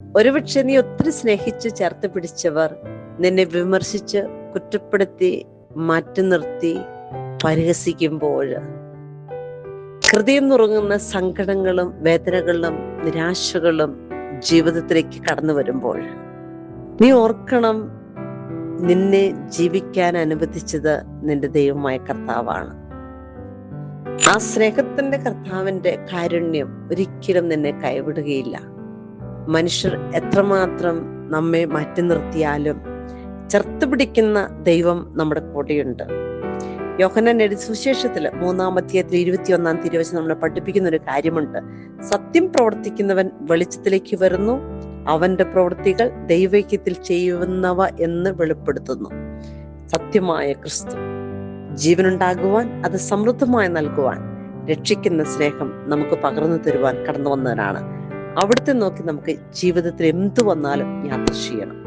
ഒരുപക്ഷെ നീ ഒത്തിരി സ്നേഹിച്ച് ചേർത്ത് പിടിച്ചവർ നിന്നെ വിമർശിച്ച് കുറ്റപ്പെടുത്തി മാറ്റി നിർത്തി പരിഹസിക്കുമ്പോൾ, ഹൃദയം നുറുങ്ങുന്ന സങ്കടങ്ങളും വേദനകളും നിരാശകളും ജീവിതത്തിലേക്ക് കടന്നു വരുമ്പോൾ നീ ഓർക്കണം, നിന്നെ ജീവിക്കാൻ അനുവദിച്ചത് നിന്റെ ദൈവമായ കർത്താവാണ്. ആ സ്നേഹത്തിന്റെ കർത്താവിന്റെ കാരുണ്യം ഒരിക്കലും നിന്നെ കൈവിടുകയില്ല. മനുഷ്യർ എത്രമാത്രം നമ്മെ മാറ്റി നിർത്തിയാലും ചേർത്ത് പിടിക്കുന്ന ദൈവം നമ്മുടെ കൂടെയുണ്ട്. യോഹന്നാൻ എഴുതിയ സുവിശേഷത്തില് 3-21 തിരുവചനം നമ്മളെ പഠിപ്പിക്കുന്ന ഒരു കാര്യമുണ്ട്. സത്യം പ്രവർത്തിക്കുന്നവൻ വെളിച്ചത്തിലേക്ക് വരുന്നു, അവന്റെ പ്രവൃത്തികൾ ദൈവൈക്യത്തിൽ ചെയ്യുന്നവ എന്ന് വെളിപ്പെടുത്തുന്നു. സത്യമായ ക്രിസ്തു ജീവനുണ്ടാകുവാൻ, അത് സമൃദ്ധമായി നൽകുവാൻ, രക്ഷിക്കുന്ന സ്നേഹം നമുക്ക് പകർന്നു തരുവാൻ കടന്നു വന്നവനാണ്. അവിടുത്തെ നോക്കി നമുക്ക് ജീവിതത്തിൽ എന്തു വന്നാലും യാത്ര ചെയ്യണം.